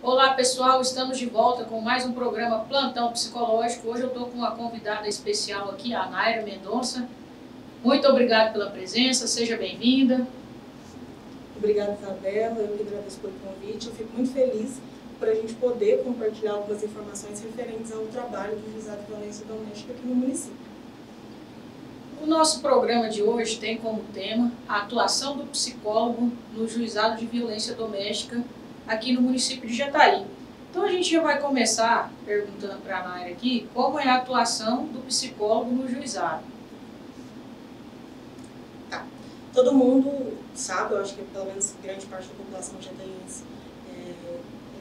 Olá pessoal, estamos de volta com mais um programa Plantão Psicológico. Hoje eu estou com uma convidada especial aqui, a Naira Mendonça. Muito obrigada pela presença, seja bem-vinda. Obrigada, Isabela, eu que agradeço pelo convite. Eu fico muito feliz por a gente poder compartilhar algumas informações referentes ao trabalho do Juizado de Violência Doméstica aqui no município. O nosso programa de hoje tem como tema a atuação do psicólogo no Juizado de Violência Doméstica aqui no município de Jataí. Então a gente já vai começar perguntando para a Naira aqui como é a atuação do psicólogo no juizado. Tá. Todo mundo sabe, eu acho que pelo menos grande parte da população jataiense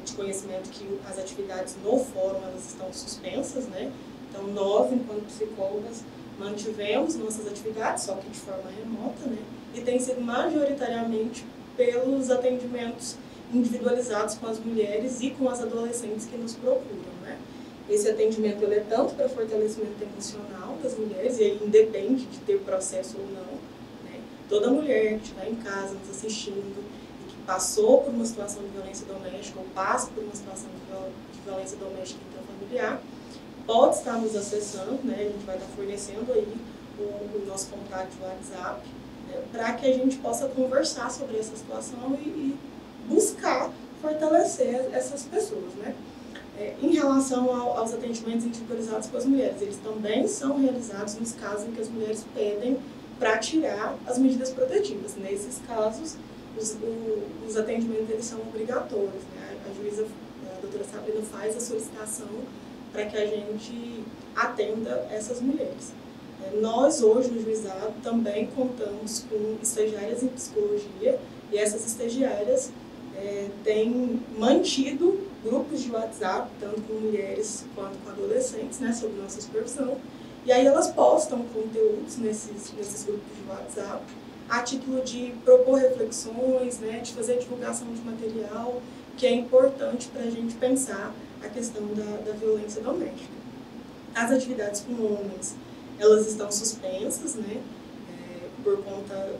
de conhecimento que as atividades no fórum elas estão suspensas, né? Então nós, enquanto psicólogas, mantivemos nossas atividades, só que de forma remota, né? E tem sido majoritariamente pelos atendimentos individualizados com as mulheres e com as adolescentes que nos procuram, né? Esse atendimento ele é tanto para fortalecimento emocional das mulheres, e aí independe de ter processo ou não, né? Toda mulher que está em casa nos assistindo e que passou por uma situação de violência doméstica ou passa por uma situação de violência doméstica intrafamiliar, pode estar nos acessando, né? A gente vai estar fornecendo aí o nosso contato de WhatsApp, né? Para que a gente possa conversar sobre essa situação e buscar fortalecer essas pessoas, né? Em relação aos atendimentos individualizados com as mulheres, eles também são realizados nos casos em que as mulheres pedem para tirar as medidas protetivas. Nesses casos, os atendimentos eles são obrigatórios, né? A juíza, a doutora Sabrina, faz a solicitação para que a gente atenda essas mulheres. Nós, hoje, no juizado, também contamos com estagiárias em psicologia, e essas estagiárias têm mantido grupos de WhatsApp, tanto com mulheres quanto com adolescentes, né, sob nossa supervisão, e aí elas postam conteúdos nesses grupos de WhatsApp, a título de propor reflexões, né, de fazer divulgação de material, que é importante para a gente pensar a questão da violência doméstica. As atividades com homens, elas estão suspensas, né, por conta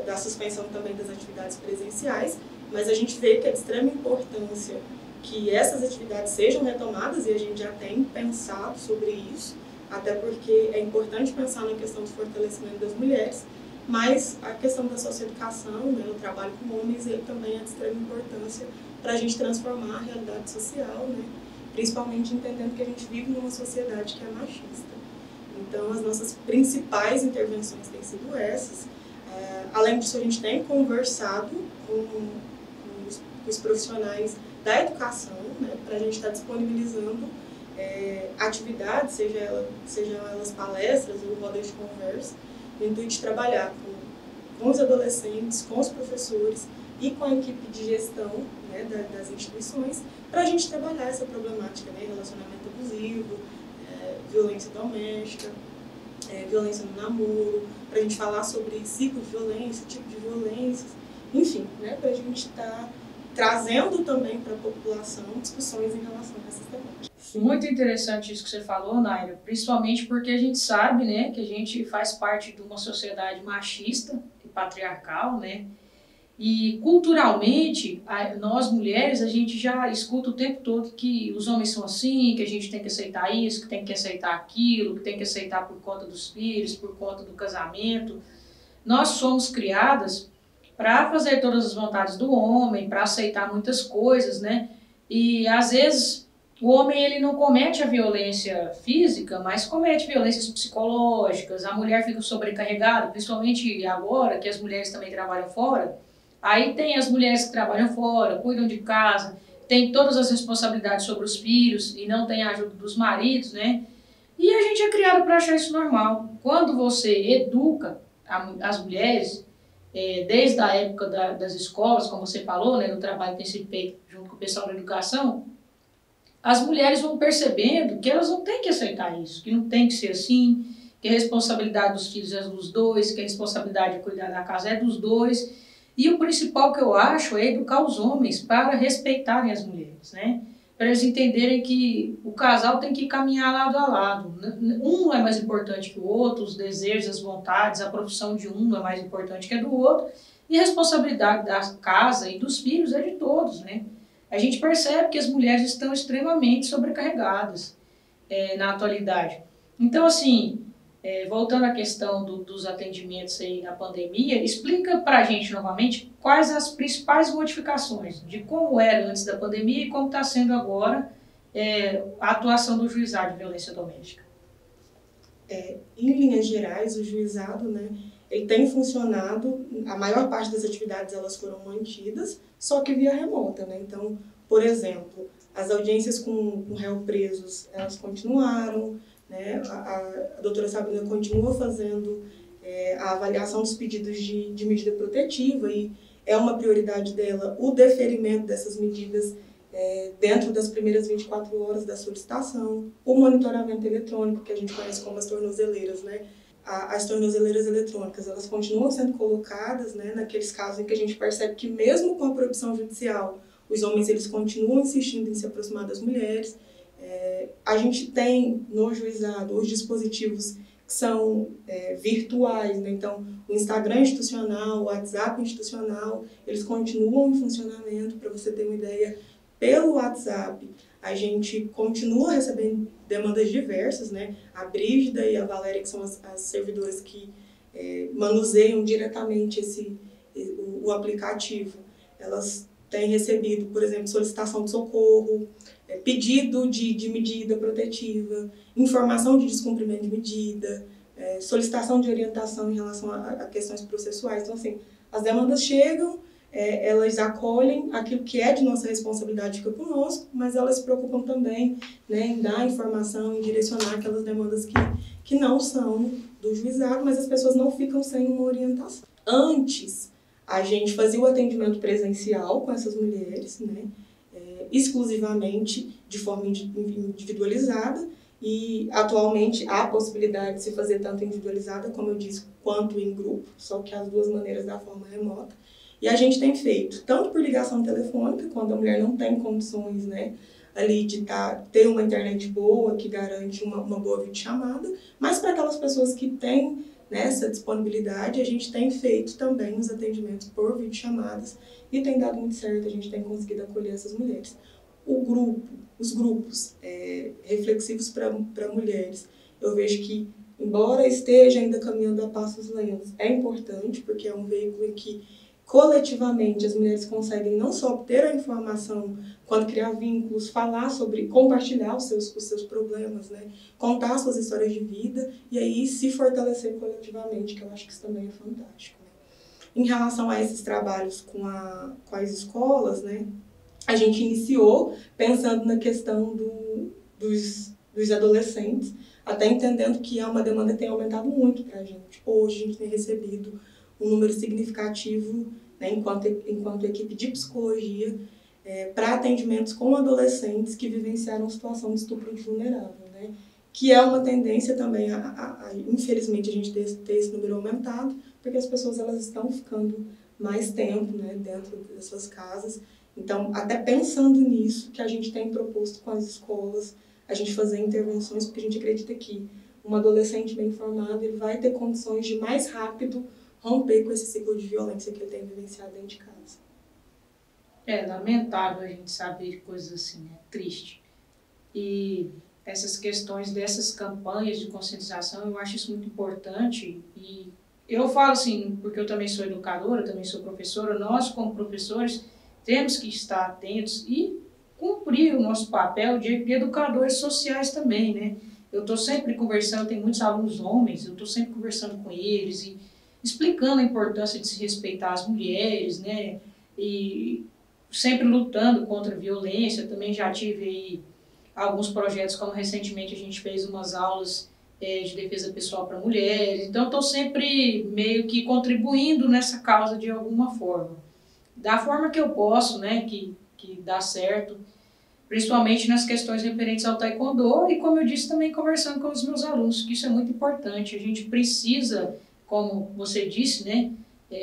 da suspensão também das atividades presenciais, mas a gente vê que é de extrema importância que essas atividades sejam retomadas, e a gente já tem pensado sobre isso, até porque é importante pensar na questão do fortalecimento das mulheres, mas a questão da socioeducação, né, o trabalho com homens, ele também é de extrema importância para a gente transformar a realidade social, né, principalmente entendendo que a gente vive numa sociedade que é machista. Então, as nossas principais intervenções têm sido essas. Além disso, a gente tem conversado com os profissionais da educação, né, para a gente estar disponibilizando atividades, sejam elas palestras ou rodas de conversa, no intuito de trabalhar com os adolescentes, com os professores e com a equipe de gestão, né, das instituições, para a gente trabalhar essa problemática, né, relacionamento abusivo, violência doméstica, violência no namoro, para a gente falar sobre ciclo de violência, tipo de violências, enfim, né, para a gente estar trazendo também para a população discussões em relação a essas temáticas. Muito interessante isso que você falou, Naira, principalmente porque a gente sabe, né, que a gente faz parte de uma sociedade machista e patriarcal, né, e culturalmente, nós mulheres, a gente já escuta o tempo todo que os homens são assim, que a gente tem que aceitar isso, que tem que aceitar aquilo, que tem que aceitar por conta dos filhos, por conta do casamento. Nós somos criadas para fazer todas as vontades do homem, para aceitar muitas coisas, né? E às vezes o homem ele não comete a violência física, mas comete violências psicológicas. A mulher fica sobrecarregada, principalmente agora que as mulheres também trabalham fora. Aí tem as mulheres que trabalham fora, cuidam de casa, tem todas as responsabilidades sobre os filhos e não tem a ajuda dos maridos, né? E a gente é criado para achar isso normal. Quando você educa as mulheres, desde a época das escolas, como você falou, né, do trabalho que tem sido feito junto com o pessoal da educação, as mulheres vão percebendo que elas não têm que aceitar isso, que não tem que ser assim, que a responsabilidade dos filhos é dos dois, que a responsabilidade de cuidar da casa é dos dois. E o principal que eu acho é educar os homens para respeitarem as mulheres, né? Para eles entenderem que o casal tem que caminhar lado a lado. Um não é mais importante que o outro, os desejos, as vontades, a profissão de um não é mais importante que a do outro. E a responsabilidade da casa e dos filhos é de todos, né? a gente percebe que as mulheres estão extremamente sobrecarregadas na atualidade. Então, assim, voltando à questão dos atendimentos aí na pandemia, explica para a gente novamente quais as principais modificações de como era antes da pandemia e como está sendo agora a atuação do juizado de violência doméstica. Em linhas gerais, o juizado, né, ele tem funcionado, a maior parte das atividades elas foram mantidas, só que via remota, né? Então, por exemplo, as audiências com réu presos, elas continuaram, né? A doutora Sabrina continua fazendo a avaliação dos pedidos de medida protetiva e é uma prioridade dela o deferimento dessas medidas dentro das primeiras 24 horas da solicitação, o monitoramento eletrônico, que a gente conhece como as tornozeleiras, né? As tornozeleiras eletrônicas, elas continuam sendo colocadas, né, naqueles casos em que a gente percebe que mesmo com a proibição judicial, os homens eles continuam insistindo em se aproximar das mulheres. A gente tem no juizado os dispositivos que são virtuais, né? Então o Instagram institucional, o WhatsApp institucional, eles continuam em funcionamento. Para você ter uma ideia, pelo WhatsApp, a gente continua recebendo demandas diversas, né? A Brígida e a Valéria, que são as servidoras que manuseiam diretamente o aplicativo, elas têm recebido, por exemplo, solicitação de socorro, pedido de medida protetiva, informação de descumprimento de medida, solicitação de orientação em relação a questões processuais. Então, assim, as demandas chegam, elas acolhem aquilo que é de nossa responsabilidade, fica conosco, mas elas se preocupam também, né, em dar informação, em direcionar aquelas demandas que não são do juizado, mas as pessoas não ficam sem uma orientação. Antes, a gente fazia o atendimento presencial com essas mulheres, né, exclusivamente de forma individualizada, e atualmente há a possibilidade de se fazer tanto individualizada, como eu disse, quanto em grupo, só que as duas maneiras da forma remota. E a gente tem feito tanto por ligação telefônica, quando a mulher não tem condições, né, ali de ter uma internet boa, que garante uma boa videochamada, mas para aquelas pessoas que têm, né, essa disponibilidade, a gente tem feito também os atendimentos por videochamadas e tem dado muito certo, a gente tem conseguido acolher essas mulheres. Os grupos reflexivos para mulheres, eu vejo que, embora esteja ainda caminhando a passos lentos, é importante, porque é um veículo em que coletivamente as mulheres conseguem não só obter a informação, quando criar vínculos, falar sobre, compartilhar os seus problemas, né? Contar suas histórias de vida e aí se fortalecer coletivamente, que eu acho que isso também é fantástico. Né? Em relação a esses trabalhos com as escolas, né? A gente iniciou pensando na questão dos adolescentes, até entendendo que é uma demanda que tem aumentado muito para a gente. Hoje a gente tem recebido um número significativo, né, enquanto equipe de psicologia, para atendimentos com adolescentes que vivenciaram situação de estupro de vulnerável, né, que é uma tendência também, infelizmente, a gente ter esse número aumentado, porque as pessoas elas estão ficando mais tempo, né, dentro das suas casas. Então, até pensando nisso, que a gente tem proposto com as escolas, a gente fazer intervenções, porque a gente acredita que um adolescente bem informado ele vai ter condições de mais rápido romper com esse ciclo de violência que ele tem vivenciado dentro de casa. É lamentável a gente saber de coisas assim, é triste. E essas questões dessas campanhas de conscientização, eu acho isso muito importante. E eu falo assim, porque eu também sou educadora, também sou professora, nós como professores temos que estar atentos e cumprir o nosso papel de educadores sociais também, né? Eu estou sempre conversando, tem muitos alunos homens, eu estou sempre conversando com eles e explicando a importância de se respeitar as mulheres, né? E sempre lutando contra a violência. Também já tive aí alguns projetos, como recentemente a gente fez umas aulas de defesa pessoal para mulheres. Então, estou sempre meio que contribuindo nessa causa de alguma forma. Da forma que eu posso, né? Que dá certo, principalmente nas questões referentes ao taekwondo e, como eu disse, também conversando com os meus alunos, que isso é muito importante. A gente precisa, como você disse, né,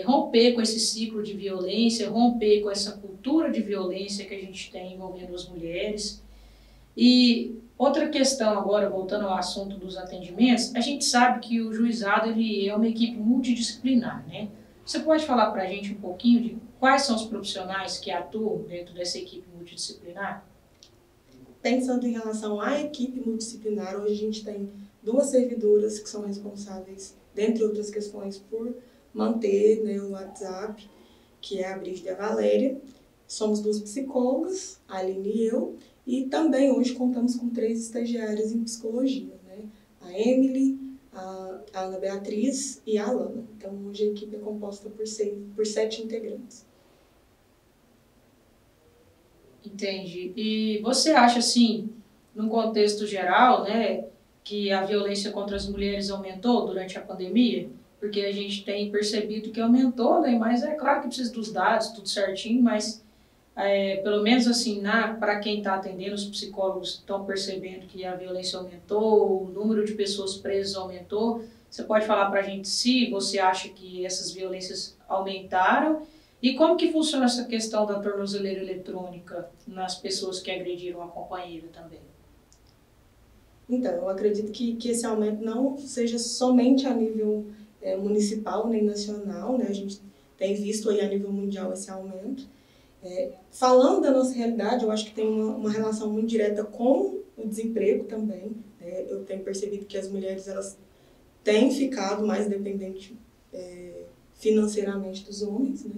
romper com esse ciclo de violência, romper com essa cultura de violência que a gente tem envolvendo as mulheres. E outra questão agora, voltando ao assunto dos atendimentos, a gente sabe que o juizado ele é uma equipe multidisciplinar, né? Você pode falar para a gente um pouquinho de quais são os profissionais que atuam dentro dessa equipe multidisciplinar? Pensando em relação à equipe multidisciplinar, hoje a gente tem 2 servidoras que são responsáveis, dentre outras questões, por manter, né, o WhatsApp, que é a Brígida e a Valéria. Somos 2 psicólogas, a Aline e eu, e também hoje contamos com 3 estagiárias em psicologia, né? A Emily, a Ana Beatriz e a Alana. Então, hoje a equipe é composta por 7 integrantes. Entendi. E você acha, assim, num contexto geral, né, que a violência contra as mulheres aumentou durante a pandemia? Porque a gente tem percebido que aumentou, né, mas é claro que precisa dos dados, tudo certinho, mas pelo menos assim, para quem está atendendo, os psicólogos estão percebendo que a violência aumentou, o número de pessoas presas aumentou. Você pode falar para a gente se você acha que essas violências aumentaram e como que funciona essa questão da tornozeleira eletrônica nas pessoas que agrediram a companheira também? Então, eu acredito que esse aumento não seja somente a nível municipal nem nacional, né? A gente tem visto aí a nível mundial esse aumento. Falando da nossa realidade, eu acho que tem uma relação muito direta com o desemprego também, né? Eu tenho percebido que as mulheres elas têm ficado mais dependentes financeiramente dos homens, né?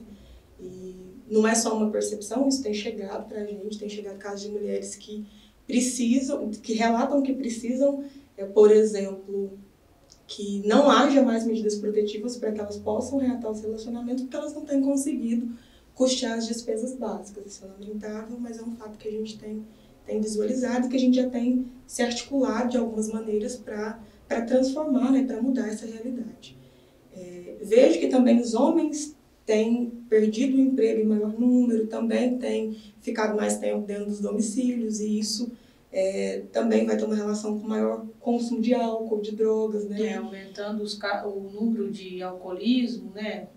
E não é só uma percepção, isso tem chegado para a gente, tem chegado casos de mulheres que precisam, que relatam que precisam, por exemplo, que não haja mais medidas protetivas para que elas possam reatar os relacionamentos, porque elas não têm conseguido custear as despesas básicas. Isso é lamentável, mas é um fato que a gente tem visualizado e que a gente já tem se articulado de algumas maneiras para transformar, né, para mudar essa realidade. Vejo que também os homens têm perdido o emprego em maior número, também têm ficado mais tempo dentro dos domicílios e isso também vai ter uma relação com maior consumo de álcool, de drogas, né? Aumentando o número de alcoolismo, né?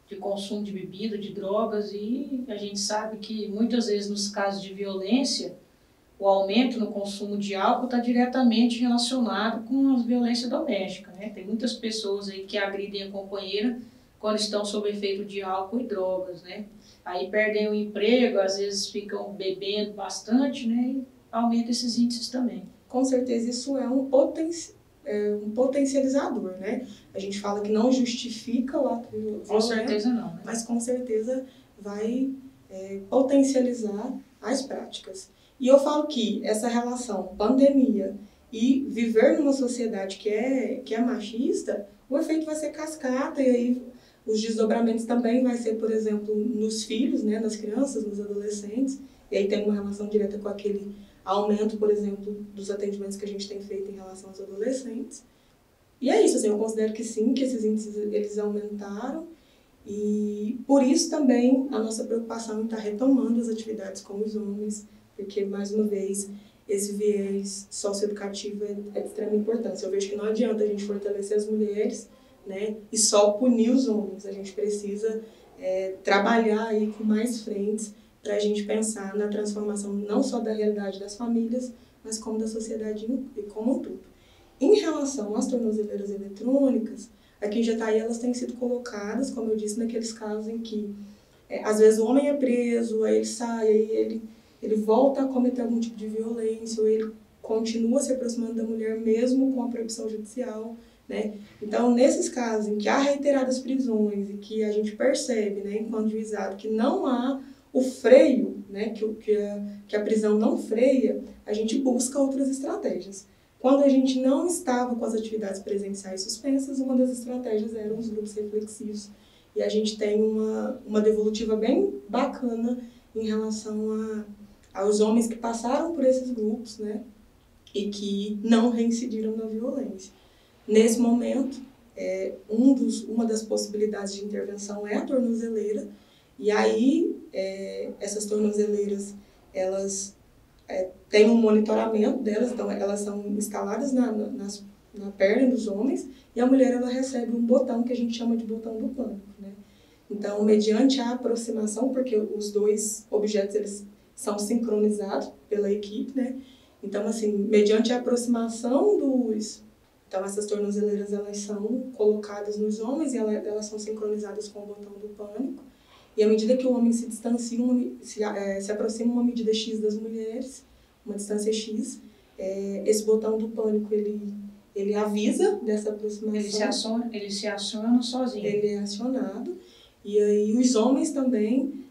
De consumo de bebida, de drogas, e a gente sabe que muitas vezes nos casos de violência, o aumento no consumo de álcool está diretamente relacionado com a violência doméstica, né? Tem muitas pessoas aí que agridem a companheira quando estão sob efeito de álcool e drogas, né? Aí perdem o emprego, às vezes ficam bebendo bastante, né? E aumenta esses índices também. Com certeza isso é um potencializador, né? A gente fala que não justifica o ato violento, com certeza não, né? Mas com certeza vai potencializar as práticas. E eu falo que essa relação pandemia e viver numa sociedade que é machista, o efeito vai ser cascata e aí os desdobramentos também vai ser, por exemplo, nos filhos, né, nas crianças, nos adolescentes, e aí tem uma relação direta com aquele aumento, por exemplo, dos atendimentos que a gente tem feito em relação aos adolescentes. E é isso, assim, eu considero que sim, que esses índices eles aumentaram e por isso também a nossa preocupação em estar retomando as atividades com os homens, porque, mais uma vez, esse viés socioeducativo é de extrema importância. Eu vejo que não adianta a gente fortalecer as mulheres, né, e só punir os homens. A gente precisa trabalhar aí com mais frentes para a gente pensar na transformação não só da realidade das famílias, mas como da sociedade como um todo. Em relação às tornozeleiras eletrônicas, aqui em Jataí elas têm sido colocadas, como eu disse, naqueles casos em que às vezes o homem é preso, aí ele sai, aí ele volta a cometer algum tipo de violência, ou ele continua se aproximando da mulher mesmo com a proibição judicial, né? Então, nesses casos em que há reiteradas prisões e que a gente percebe, né, enquanto juizado, que não há o freio, né, que a prisão não freia, a gente busca outras estratégias. Quando a gente não estava com as atividades presenciais suspensas, uma das estratégias eram os grupos reflexivos. E a gente tem uma devolutiva bem bacana em relação aos homens que passaram por esses grupos, né, e que não reincidiram na violência. Nesse momento, uma das possibilidades de intervenção é a tornozeleira, e aí essas tornozeleiras, elas têm um monitoramento delas, então elas são instaladas na perna dos homens, e a mulher ela recebe um botão que a gente chama de botão do pânico, né? Então, mediante a aproximação, porque os dois objetos eles são sincronizados pela equipe, né? Então, assim, mediante a aproximação Então, essas tornozeleiras, elas são colocadas nos homens e elas são sincronizadas com o botão do pânico. E à medida que o homem se distancia, se aproxima uma medida X das mulheres, uma distância X, esse botão do pânico, ele avisa dessa aproximação. Ele se aciona sozinho. Ele é acionado. E aí os homens também,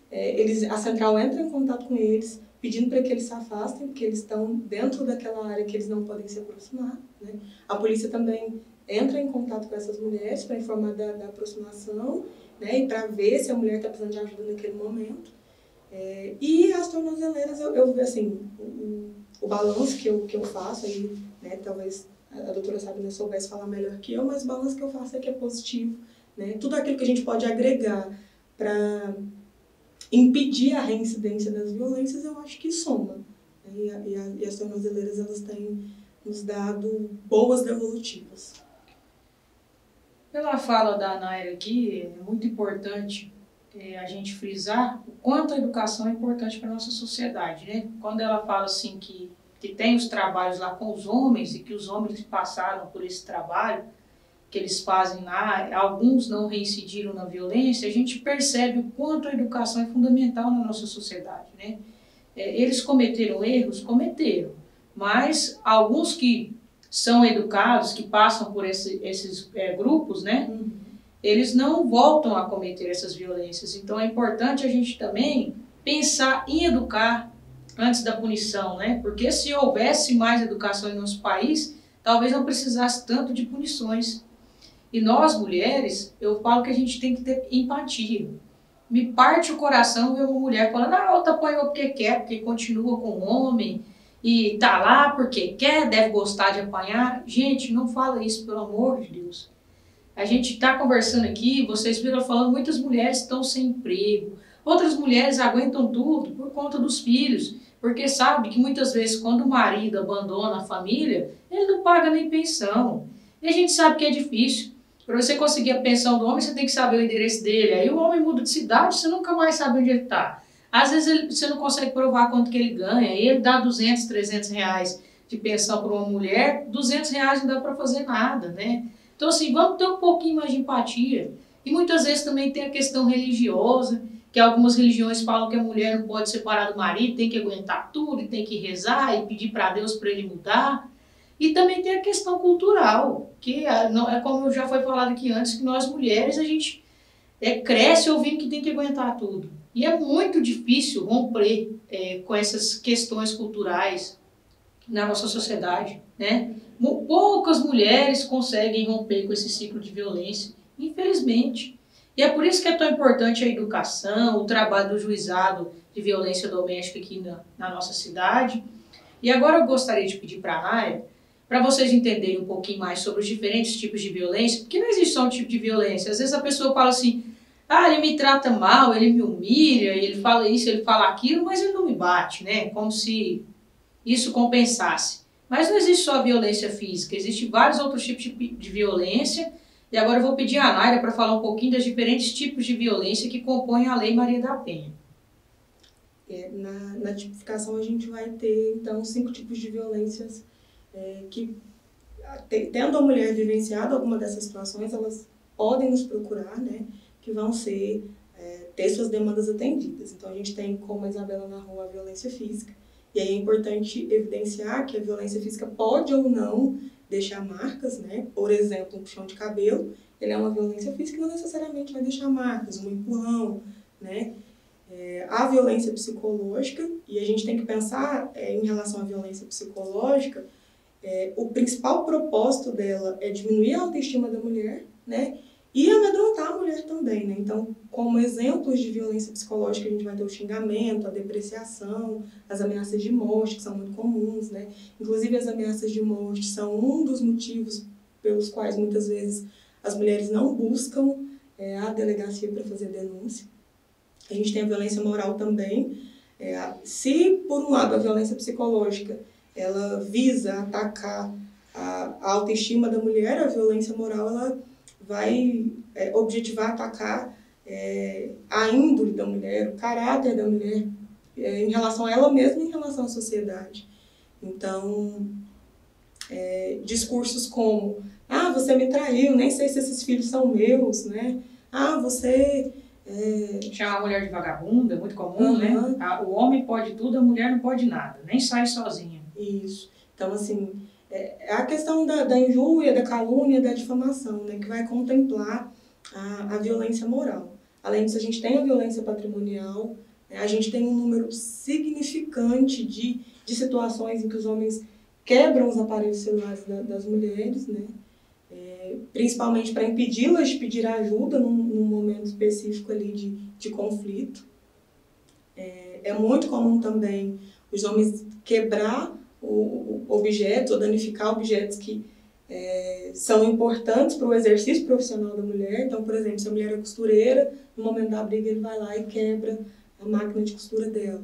a central entra em contato com eles, pedindo para que eles se afastem, porque eles estão dentro daquela área que eles não podem se aproximar, né? A polícia também entra em contato com essas mulheres para informar da aproximação, né? E para ver se a mulher está precisando de ajuda naquele momento. E as tornozeleiras, assim, o balanço que eu faço, aí, né? Talvez a doutora Sabina soubesse falar melhor que eu, mas o balanço que eu faço é que é positivo, né? Tudo aquilo que a gente pode agregar para impedir a reincidência das violências, eu acho que soma. E as tornozeleiras, elas têm nos dado boas devolutivas. Pela fala da Naira aqui, é muito importante a gente frisar o quanto a educação é importante para a nossa sociedade, né? Quando ela fala assim que tem os trabalhos lá com os homens e que os homens passaram por esse trabalho que eles fazem lá, alguns não reincidiram na violência, a gente percebe o quanto a educação é fundamental na nossa sociedade, né? Eles cometeram erros? Cometeram, mas alguns que são educados, que passam por esses grupos, né? Eles não voltam a cometer essas violências. Então é importante a gente também pensar em educar antes da punição, né? Porque se houvesse mais educação em nosso país, talvez não precisasse tanto de punições. E nós, mulheres, eu falo que a gente tem que ter empatia. Me parte o coração ver uma mulher falando, a outra apanhou porque quer, porque continua com o homem, e tá lá porque quer, deve gostar de apanhar. Gente, não fala isso, pelo amor de Deus. A gente está conversando aqui, vocês viram falando, muitas mulheres estão sem emprego, outras mulheres aguentam tudo por conta dos filhos, porque sabe que muitas vezes quando o marido abandona a família, ele não paga nem pensão. E a gente sabe que é difícil. Para você conseguir a pensão do homem, você tem que saber o endereço dele. Aí o homem muda de cidade, você nunca mais sabe onde ele está. Às vezes você não consegue provar quanto que ele ganha. E ele dá 200, 300 reais de pensão para uma mulher, 200 reais não dá para fazer nada, né? Então assim, vamos ter um pouquinho mais de empatia. E muitas vezes também tem a questão religiosa, que algumas religiões falam que a mulher não pode separar do marido, tem que aguentar tudo, e tem que rezar e pedir para Deus para ele mudar. E também tem a questão cultural, que é como já foi falado aqui antes, que nós mulheres, a gente cresce ouvindo que tem que aguentar tudo. E é muito difícil romper com essas questões culturais na nossa sociedade, né? Poucas mulheres conseguem romper com esse ciclo de violência, infelizmente. E é por isso que é tão importante a educação, o trabalho do juizado de violência doméstica aqui na nossa cidade. E agora eu gostaria de pedir para a Naira, para vocês entenderem um pouquinho mais sobre os diferentes tipos de violência, porque não existe só um tipo de violência. Às vezes a pessoa fala assim, ele me trata mal, ele me humilha, ele fala isso, ele fala aquilo, mas ele não me bate, né? Como se isso compensasse. Mas não existe só a violência física, existem vários outros tipos de violência. E agora eu vou pedir a Naira para falar um pouquinho dos diferentes tipos de violência que compõem a Lei Maria da Penha. Na tipificação a gente vai ter, então, 5 tipos de violências que, tendo a mulher vivenciado alguma dessas situações, elas podem nos procurar, né, que vão ter suas demandas atendidas. Então, a gente tem, como a Isabela narrou, a violência física. E aí é importante evidenciar que a violência física pode ou não deixar marcas, né? Por exemplo, um puxão de cabelo, ele é uma violência física que não necessariamente vai deixar marcas, um empurrão, né? A violência psicológica, e a gente tem que pensar em relação à violência psicológica, o principal propósito dela é diminuir a autoestima da mulher, né? E amedrontar a mulher também, né? Então, como exemplos de violência psicológica, a gente vai ter o xingamento, a depreciação, as ameaças de morte, que são muito comuns, né? Inclusive, as ameaças de morte são um dos motivos pelos quais, muitas vezes, as mulheres não buscam a delegacia para fazer denúncia. A gente tem a violência moral também. Se, por um lado, a violência psicológica ela visa atacar a autoestima da mulher, a violência moral ela vai objetivar atacar a índole da mulher, o caráter da mulher, em relação a ela mesma e em relação à sociedade. Então, discursos como: ah, você me traiu, nem sei se esses filhos são meus, né? Ah, você... Chamar a mulher de vagabunda é muito comum, né? O homem pode tudo, a mulher não pode nada, nem sai sozinha. Isso. Então, assim, é a questão da injúria, da calúnia, da difamação, né? Que vai contemplar a violência moral. Além disso, a gente tem a violência patrimonial, né? A gente tem um número significante de situações em que os homens quebram os aparelhos celulares das mulheres, né? Principalmente para impedi-las de pedir ajuda num momento específico ali de conflito. É muito comum também os homens quebrar objetos ou danificar objetos que são importantes para o exercício profissional da mulher. Então, por exemplo, se a mulher é costureira, no momento da briga ele vai lá e quebra a máquina de costura dela.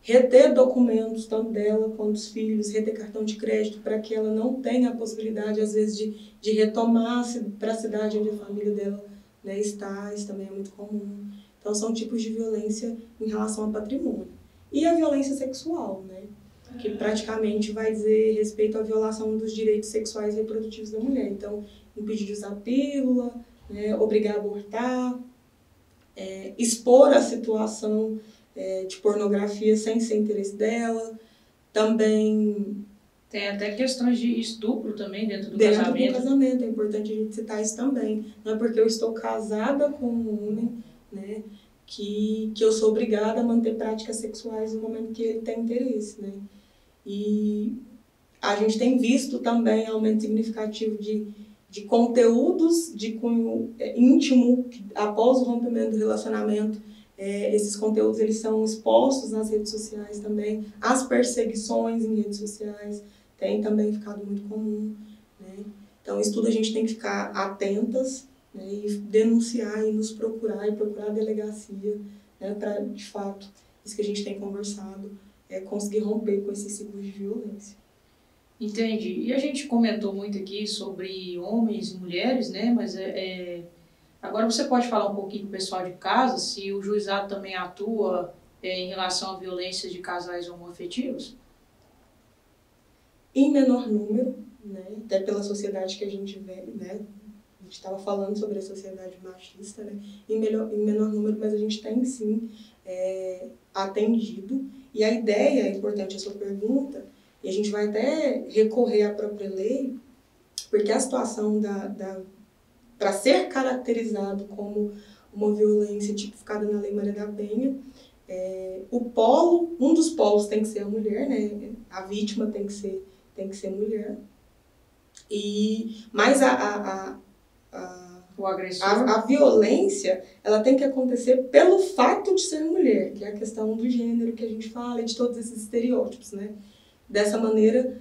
Reter documentos, tanto dela quanto dos filhos, reter cartão de crédito, para que ela não tenha a possibilidade, às vezes, de retomar para a cidade onde a família dela, né, está. Isso também é muito comum. Então, são tipos de violência em relação ao patrimônio. E a violência sexual, né, que praticamente vai dizer respeito à violação dos direitos sexuais e reprodutivos da mulher. Então, impedir de usar pílula, né, obrigar a abortar, expor a situação de pornografia sem ser interesse dela. Também... Tem até questões de estupro também dentro do casamento. Dentro do casamento, é importante a gente citar isso também. Não é porque eu estou casada com um homem, né, que eu sou obrigada a manter práticas sexuais no momento que ele tem interesse, né. E a gente tem visto também aumento significativo de conteúdos de cunho íntimo após o rompimento do relacionamento. Esses conteúdos eles são expostos nas redes sociais também, as perseguições em redes sociais tem também ficado muito comum, né? Então, isso tudo a gente tem que ficar atentas, né, e denunciar e nos procurar, e procurar a delegacia, né, para, de fato, isso que a gente tem conversado, conseguir romper com esses ciclos de violência. Entendi. E a gente comentou muito aqui sobre homens e mulheres, né, mas agora você pode falar um pouquinho do pessoal de casa, se o juizado também atua em relação à violência de casais homoafetivos? Em menor número, né, até pela sociedade que a gente vê, né, a gente estava falando sobre a sociedade machista, né, em menor número, mas a gente tem sim atendido. E a ideia, é importante a sua pergunta, e a gente vai até recorrer à própria lei, porque a situação para ser caracterizado como uma violência tipificada na Lei Maria da Penha, um dos polos tem que ser a mulher, né? A vítima tem que ser mulher. Mas o agressor, a violência, ela tem que acontecer pelo fato de ser mulher, que é a questão do gênero que a gente fala e de todos esses estereótipos, né? Dessa maneira,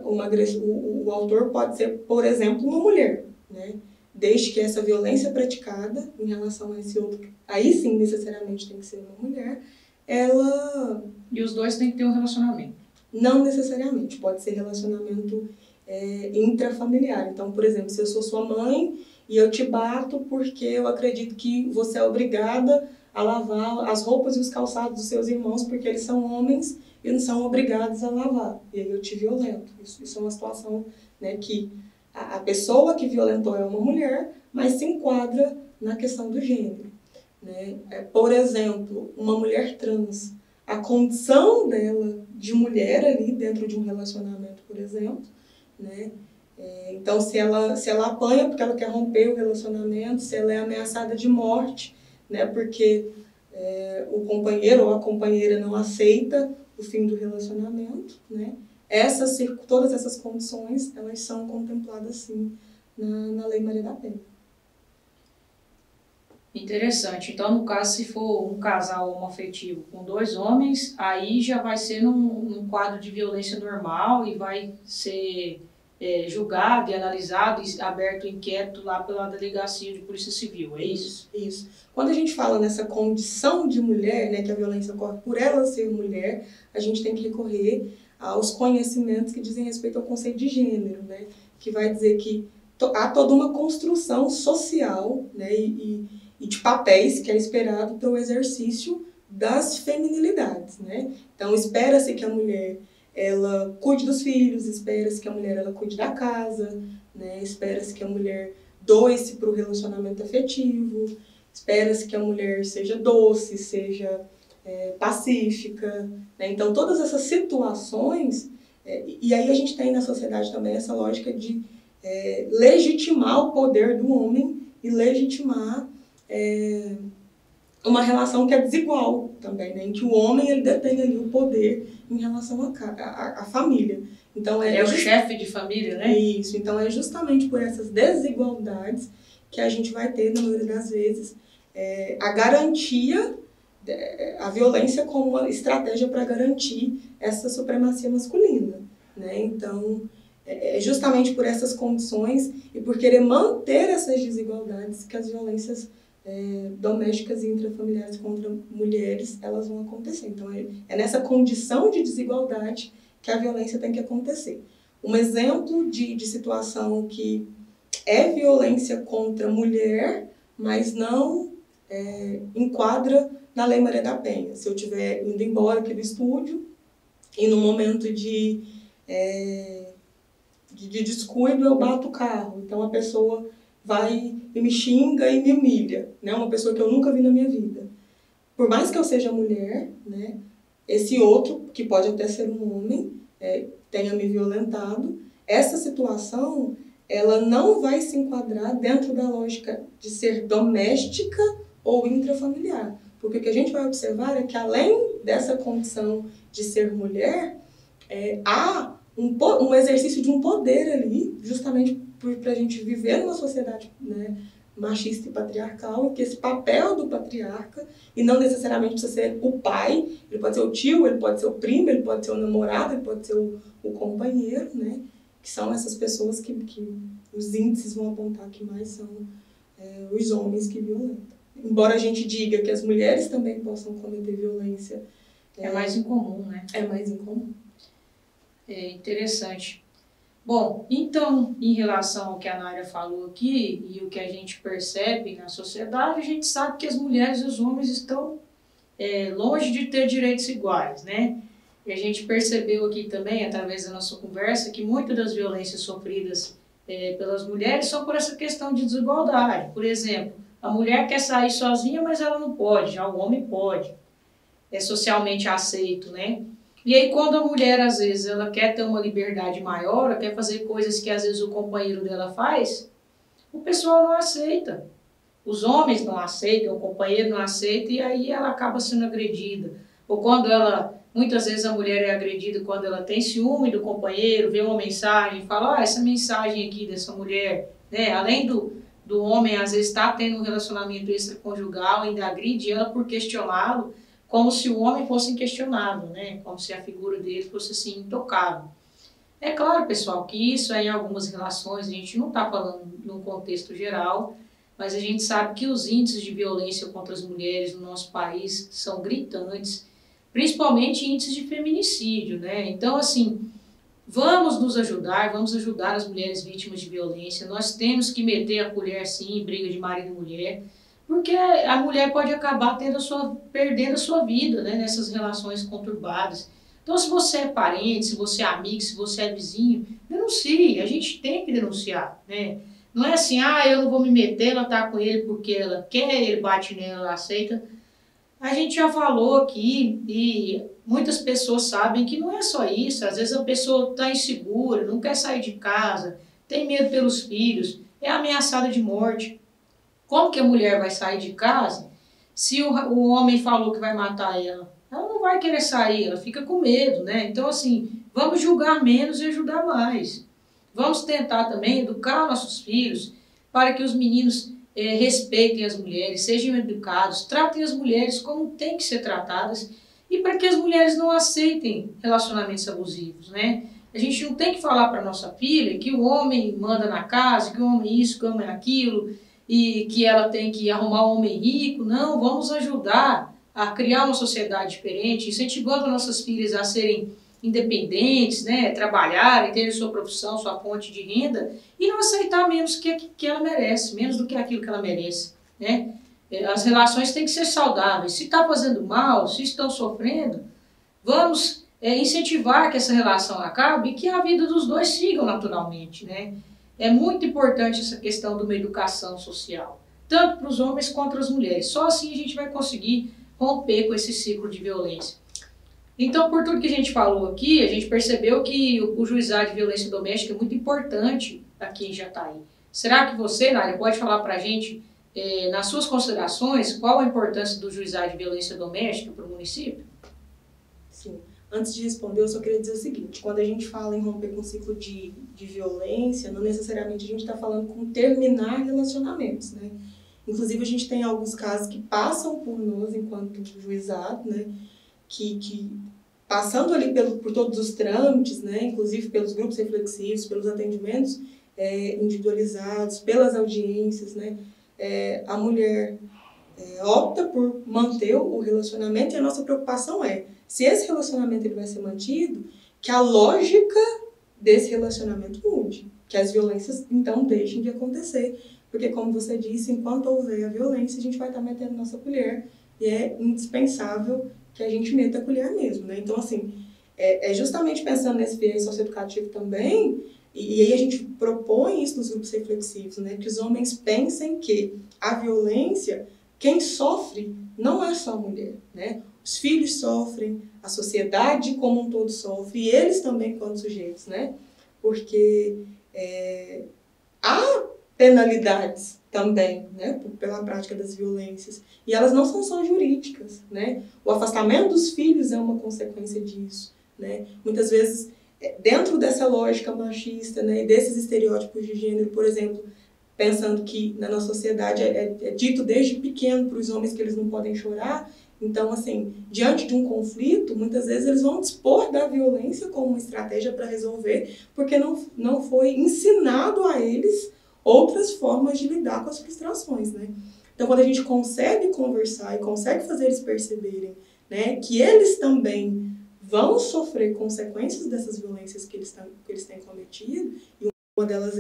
o autor pode ser, por exemplo, uma mulher, né? Desde que essa violência praticada em relação a esse outro, aí sim necessariamente tem que ser uma mulher, ela... E os dois têm que ter um relacionamento? Não necessariamente, pode ser relacionamento intrafamiliar. Então, por exemplo, se eu sou sua mãe e eu te bato porque eu acredito que você é obrigada a lavar as roupas e os calçados dos seus irmãos porque eles são homens e não são obrigados a lavar. E aí eu te violento. Isso é uma situação, né, que a pessoa que violentou é uma mulher, mas se enquadra na questão do gênero, né? Por exemplo, uma mulher trans, a condição dela de mulher ali dentro de um relacionamento, por exemplo, né? Então, se ela apanha porque ela quer romper o relacionamento, se ela é ameaçada de morte, né, porque o companheiro ou a companheira não aceita o fim do relacionamento, né? Todas essas condições, elas são contempladas, sim, na Lei Maria da Penha. Interessante. Então, no caso, se for um casal homoafetivo com dois homens, aí já vai ser num quadro de violência normal e vai ser julgado e analisado e aberto o inquérito lá pela Delegacia de Polícia Civil, é isso? Isso. Quando a gente fala nessa condição de mulher, né, que a violência ocorre por ela ser mulher, a gente tem que recorrer aos conhecimentos que dizem respeito ao conceito de gênero, né, que vai dizer que há toda uma construção social, né, e de papéis que é esperado para o exercício das feminilidades, né? Então, espera-se que a mulher ela cuide dos filhos, espera-se que a mulher ela cuide da casa, né? Espera-se que a mulher doe-se para o relacionamento afetivo, espera-se que a mulher seja doce, seja pacífica, né? Então todas essas situações, e aí a gente tem na sociedade também essa lógica de legitimar o poder do homem e legitimar uma relação que é desigual também, né? Em que o homem ele detém ali o poder em relação à família. Então, é o chefe de família, né? Isso. Então, é justamente por essas desigualdades que a gente vai ter, na maioria das vezes, a garantia, a violência como uma estratégia para garantir essa supremacia masculina, né? Então, é justamente por essas condições e por querer manter essas desigualdades que as violências domésticas e intrafamiliares contra mulheres, elas vão acontecer. Então, é nessa condição de desigualdade que a violência tem que acontecer. Um exemplo de situação que é violência contra mulher, mas não enquadra na Lei Maria da Penha. Se eu estiver indo embora aqui do estúdio e no momento de descuido eu bato o carro, então a pessoa vai e me xinga e me humilha, né? Uma pessoa que eu nunca vi na minha vida. Por mais que eu seja mulher, né? Esse outro, que pode até ser um homem, tenha me violentado, essa situação, ela não vai se enquadrar dentro da lógica de ser doméstica ou intrafamiliar. Porque o que a gente vai observar é que, além dessa condição de ser mulher, há um exercício de um poder ali, justamente para a gente viver numa sociedade, né, machista e patriarcal, em que esse papel do patriarca, e não necessariamente precisa ser o pai, ele pode ser o tio, ele pode ser o primo, ele pode ser o namorado, ele pode ser o companheiro, né, que são essas pessoas que os índices vão apontar que mais são os homens que violentam. Embora a gente diga que as mulheres também possam cometer violência, é mais incomum, né? É mais incomum. É interessante. Bom, então, em relação ao que a Nária falou aqui e o que a gente percebe na sociedade, a gente sabe que as mulheres e os homens estão longe de ter direitos iguais, né? E a gente percebeu aqui também, através da nossa conversa, que muitas das violências sofridas pelas mulheres são por essa questão de desigualdade. Por exemplo, a mulher quer sair sozinha, mas ela não pode, já o homem pode. É socialmente aceito, né? E aí, quando a mulher, às vezes, ela quer ter uma liberdade maior, ela quer fazer coisas que, às vezes, o companheiro dela faz, o pessoal não aceita. Os homens não aceitam, o companheiro não aceita, e aí ela acaba sendo agredida. Ou quando muitas vezes a mulher é agredida quando ela tem ciúme do companheiro, vê uma mensagem e fala, essa mensagem aqui dessa mulher, né? Além do homem, às vezes, estar tendo um relacionamento extraconjugal, ainda agride ela por questioná-lo, como se o homem fosse inquestionável, né? Como se a figura dele fosse assim, intocável. É claro, pessoal, que isso em algumas relações, a gente não está falando num contexto geral, mas a gente sabe que os índices de violência contra as mulheres no nosso país são gritantes, principalmente índices de feminicídio, né? Então, assim, vamos nos ajudar, vamos ajudar as mulheres vítimas de violência, nós temos que meter a colher, sim, em briga de marido e mulher, porque a mulher pode acabar perdendo a sua vida, né, nessas relações conturbadas. Então, se você é parente, se você é amigo, se você é vizinho, denuncie, a gente tem que denunciar, né? Não é assim, eu não vou me meter, ela tá com ele porque ela quer, ele bate nela, ela aceita. A gente já falou aqui e muitas pessoas sabem que não é só isso. Às vezes a pessoa está insegura, não quer sair de casa, tem medo pelos filhos, é ameaçada de morte. Como que a mulher vai sair de casa se o homem falou que vai matar ela? Ela não vai querer sair, ela fica com medo, né? Então, assim, vamos julgar menos e ajudar mais. Vamos tentar também educar nossos filhos para que os meninos respeitem as mulheres, sejam educados, tratem as mulheres como têm que ser tratadas e para que as mulheres não aceitem relacionamentos abusivos, né? A gente não tem que falar para nossa filha que o homem manda na casa, que o homem isso, que o homem aquilo, e que ela tem que arrumar um homem rico. Não, vamos ajudar a criar uma sociedade diferente, incentivando nossas filhas a serem independentes, né, trabalharem, terem sua profissão, sua fonte de renda, e não aceitar menos que ela merece, menos do que aquilo que ela merece, né? As relações têm que ser saudáveis. Se está fazendo mal, se estão sofrendo, vamos incentivar que essa relação acabe e que a vida dos dois siga naturalmente, né? É muito importante essa questão de uma educação social, tanto para os homens quanto para as mulheres. Só assim a gente vai conseguir romper com esse ciclo de violência. Então, por tudo que a gente falou aqui, a gente percebeu que o juizado de violência doméstica é muito importante aqui em Jataí. Será que você, Nália, pode falar para a gente, nas suas considerações, qual a importância do juizado de violência doméstica para o município? Sim. Antes de responder, eu só queria dizer o seguinte: quando a gente fala em romper com o ciclo de violência, não necessariamente a gente está falando com terminar relacionamentos, né? Inclusive, a gente tem alguns casos que passam por nós enquanto juizado, né? Que passando ali por todos os trâmites, né? Inclusive pelos grupos reflexivos, pelos atendimentos individualizados, pelas audiências, né? A mulher opta por manter o relacionamento, e a nossa preocupação se esse relacionamento ele vai ser mantido, que a lógica desse relacionamento mude, que as violências então deixem de acontecer, porque como você disse, enquanto houver a violência, a gente vai estar metendo nossa colher, e é indispensável que a gente meta a colher mesmo, né? Então, assim, justamente pensando nesse viés socioeducativo também, e aí a gente propõe isso nos grupos reflexivos, né? Que os homens pensem que a violência, quem sofre não é só a mulher, né? Os filhos sofrem, a sociedade como um todo sofre, e eles também quanto sujeitos, né? Porque há penalidades também, né? Pela prática das violências, e elas não são só jurídicas, né? O afastamento dos filhos é uma consequência disso, né? Muitas vezes, dentro dessa lógica machista, né, e desses estereótipos de gênero, por exemplo, pensando que na nossa sociedade é dito desde pequeno para os homens que eles não podem chorar. Então, assim, diante de um conflito, muitas vezes eles vão dispor da violência como uma estratégia para resolver, porque não foi ensinado a eles outras formas de lidar com as frustrações, né? Então, quando a gente consegue conversar e consegue fazer eles perceberem, né, que eles também vão sofrer consequências dessas violências que eles têm cometido, e uma delas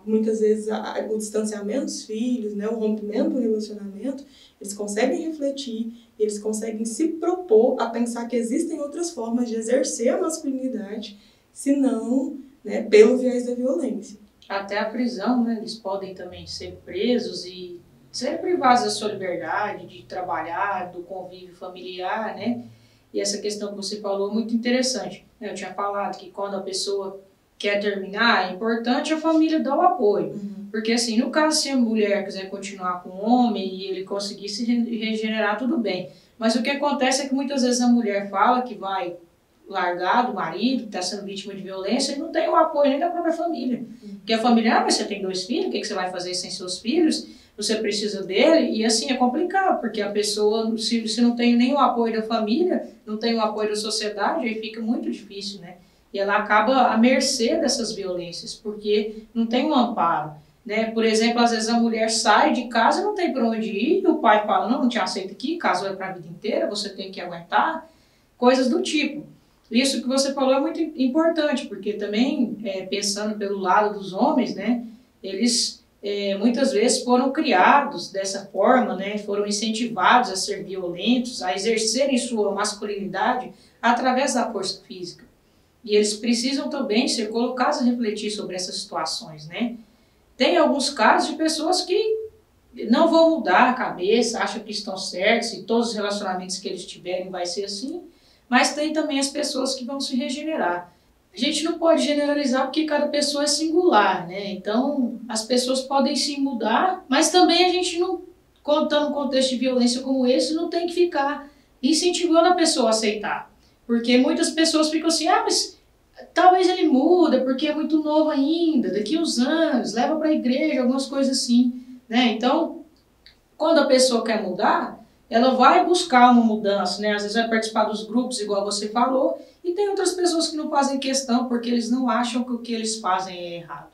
muitas vezes, o distanciamento dos filhos, né, o rompimento do relacionamento, eles conseguem refletir, eles conseguem se propor a pensar que existem outras formas de exercer a masculinidade, senão, né, pelo viés da violência. Até a prisão, né, eles podem também ser presos e ser privados da sua liberdade, de trabalhar, do convívio familiar, né? E essa questão que você falou é muito interessante. Eu tinha falado que quando a pessoa quer terminar, é importante a família dar o apoio. Porque, assim, no caso, se a mulher quiser continuar com o homem e ele conseguir se regenerar, tudo bem. Mas o que acontece é que muitas vezes a mulher fala que vai largar do marido, que está sendo vítima de violência, e não tem o apoio nem da própria família. Porque a família, mas você tem 2 filhos, o que você vai fazer sem seus filhos? Você precisa dele, e assim é complicado, porque a pessoa, se não tem nem o apoio da família, não tem o apoio da sociedade, aí fica muito difícil, né? E ela acaba à mercê dessas violências, porque não tem um amparo, né? Por exemplo, às vezes a mulher sai de casa e não tem para onde ir, e o pai fala, não te aceito aqui, caso é para a vida inteira, você tem que aguentar, coisas do tipo. Isso que você falou é muito importante, porque também, pensando pelo lado dos homens, né, eles muitas vezes foram criados dessa forma, né, foram incentivados a ser violentos, a exercerem sua masculinidade através da força física. E eles precisam também ser colocados a refletir sobre essas situações, né? Tem alguns casos de pessoas que não vão mudar a cabeça, acham que estão certos e todos os relacionamentos que eles tiverem vai ser assim, mas tem também as pessoas que vão se regenerar. A gente não pode generalizar porque cada pessoa é singular, né? Então, as pessoas podem sim mudar, mas também a gente não, contando um contexto de violência como esse, não tem que ficar incentivando a pessoa a aceitar. Porque muitas pessoas ficam assim, mas talvez ele muda porque é muito novo ainda, daqui uns anos, leva para a igreja, algumas coisas assim, né? Então, quando a pessoa quer mudar, ela vai buscar uma mudança, né? Às vezes vai participar dos grupos, igual você falou, e tem outras pessoas que não fazem questão porque eles não acham que o que eles fazem é errado.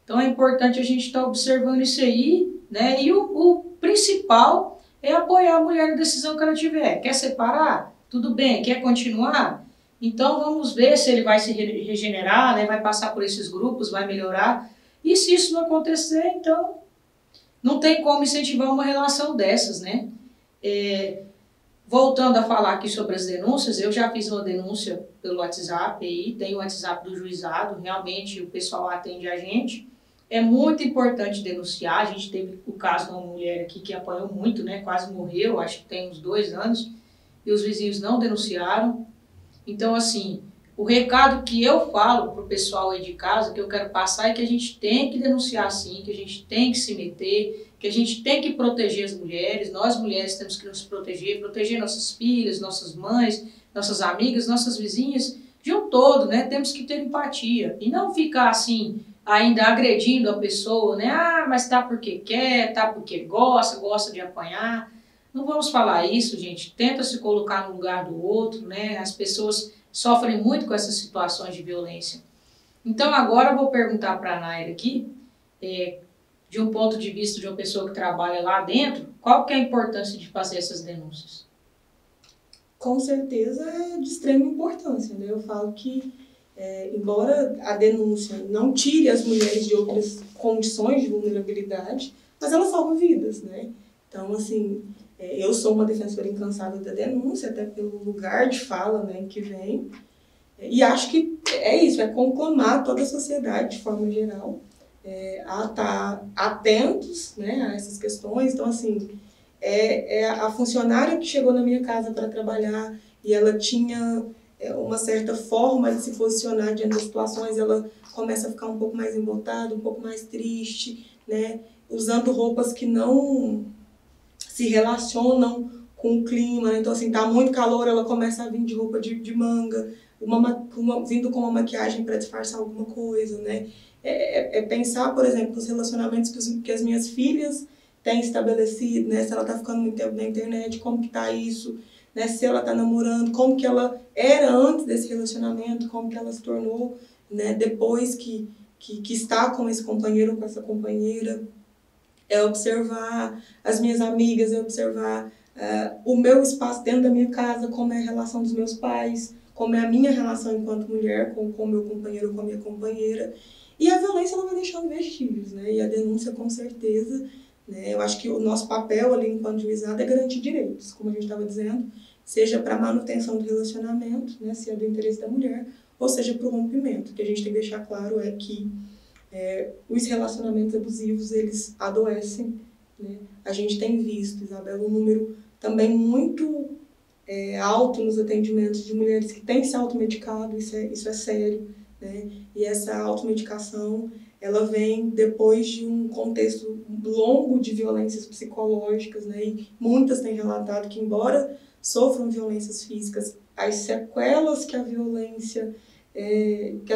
Então é importante a gente estar observando isso aí, né? E o principal é apoiar a mulher na decisão que ela tiver. Quer separar? Tudo bem. Quer continuar? Então vamos ver se ele vai se regenerar, né? Vai passar por esses grupos, vai melhorar. E se isso não acontecer, então não tem como incentivar uma relação dessas, né? Voltando a falar aqui sobre as denúncias, eu já fiz uma denúncia pelo WhatsApp, aí tem o WhatsApp do juizado, realmente o pessoal atende a gente. É muito importante denunciar, a gente teve o caso de uma mulher aqui que apanhou muito, né, quase morreu, acho que tem uns 2 anos, e os vizinhos não denunciaram. Então, assim, o recado que eu falo para o pessoal aí de casa, que eu quero passar, é que a gente tem que denunciar sim, que a gente tem que se meter, que a gente tem que proteger as mulheres, nós mulheres temos que nos proteger, proteger nossas filhas, nossas mães, nossas amigas, nossas vizinhas, de um todo, né? Temos que ter empatia e não ficar assim, ainda agredindo a pessoa, né? Ah, mas tá porque quer, tá porque gosta de apanhar. Não vamos falar isso, gente. Tenta se colocar no lugar do outro, né? As pessoas sofrem muito com essas situações de violência. Então agora eu vou perguntar para a Naira aqui, de um ponto de vista de uma pessoa que trabalha lá dentro, qual que é a importância de fazer essas denúncias? Com certeza é de extrema importância, né? Eu falo que, embora a denúncia não tire as mulheres de outras condições de vulnerabilidade, mas ela salva vidas, né? Então, assim, eu sou uma defensora incansável da denúncia, até pelo lugar de fala, né, que vem, e acho que é isso, é conclamar toda a sociedade de forma geral a estar atentos, né, a essas questões. Então, assim, a funcionária que chegou na minha casa para trabalhar e ela tinha uma certa forma de se posicionar diante das situações, ela começa a ficar um pouco mais embotada, um pouco mais triste, né, usando roupas que não se relacionam com o clima. Então, assim, tá muito calor, ela começa a vir de roupa de manga, vindo com uma maquiagem para disfarçar alguma coisa, né? Pensar, por exemplo, nos relacionamentos que as minhas filhas têm estabelecido, né? Se ela tá ficando muito tempo na internet, como que tá isso, né? Se ela tá namorando, como que ela era antes desse relacionamento, como que ela se tornou, né? Depois que está com esse companheiro ou com essa companheira. É observar as minhas amigas, é observar o meu espaço dentro da minha casa, como é a relação dos meus pais, como é a minha relação enquanto mulher com o meu companheiro ou com a minha companheira. E a violência ela vai deixando vestígios, né? E a denúncia, com certeza, né? Eu acho que o nosso papel ali enquanto juizado é garantir direitos, como a gente estava dizendo, seja para a manutenção do relacionamento, né? Se é do interesse da mulher, ou seja para o rompimento. O que a gente tem que deixar claro é que os relacionamentos abusivos, eles adoecem, né? A gente tem visto, Isabela, um número também muito alto nos atendimentos de mulheres que têm se automedicado, isso é sério, né? E essa automedicação, ela vem depois de um contexto longo de violências psicológicas, né? E muitas têm relatado que, embora sofram violências físicas, as sequelas que as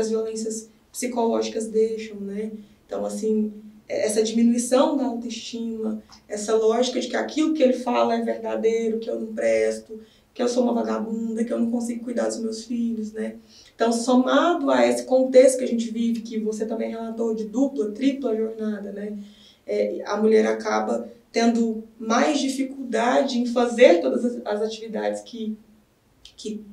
violências psicológicas deixam, né? Então, assim, essa diminuição da autoestima, essa lógica de que aquilo que ele fala é verdadeiro, que eu não presto, que eu sou uma vagabunda, que eu não consigo cuidar dos meus filhos, né? Então, somado a esse contexto que a gente vive, que você também relatou de dupla, tripla jornada, né? A mulher acaba tendo mais dificuldade em fazer todas as atividades que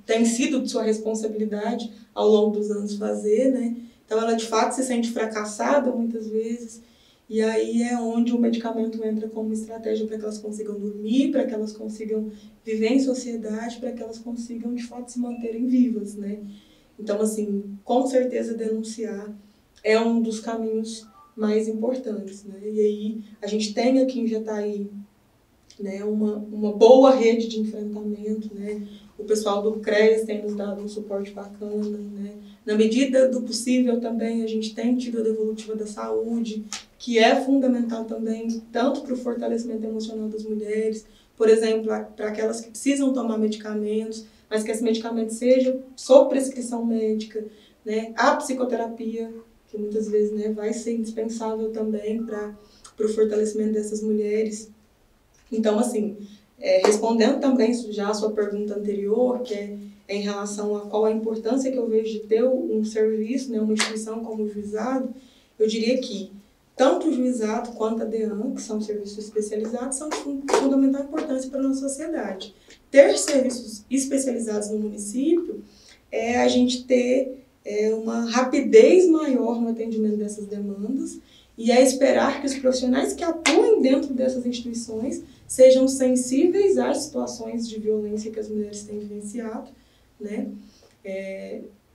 tem sido de sua responsabilidade ao longo dos anos fazer, né? Então, ela de fato se sente fracassada muitas vezes, e aí é onde o medicamento entra como estratégia para que elas consigam dormir, para que elas consigam viver em sociedade, para que elas consigam de fato se manterem vivas, né? Então, assim, com certeza denunciar é um dos caminhos mais importantes, né? E aí a gente tem aqui em Jataí, né, uma boa rede de enfrentamento, né? O pessoal do CREAS tem nos dado um suporte bacana, né? Na medida do possível também a gente tem tido a devolutiva da saúde, que é fundamental também, tanto para o fortalecimento emocional das mulheres, por exemplo, para aquelas que precisam tomar medicamentos, mas que esse medicamento seja sob prescrição médica, né? A psicoterapia, que muitas vezes, né, vai ser indispensável também para o fortalecimento dessas mulheres. Então, assim, respondendo também já a sua pergunta anterior, que é em relação a qual a importância que eu vejo de ter um serviço, né, uma instituição como o juizado, eu diria que tanto o juizado quanto a DEAN, que são serviços especializados, são de fundamental importância para a nossa sociedade. Ter serviços especializados no município é a gente ter uma rapidez maior no atendimento dessas demandas e é esperar que os profissionais que atuem dentro dessas instituições sejam sensíveis às situações de violência que as mulheres têm vivenciado, né?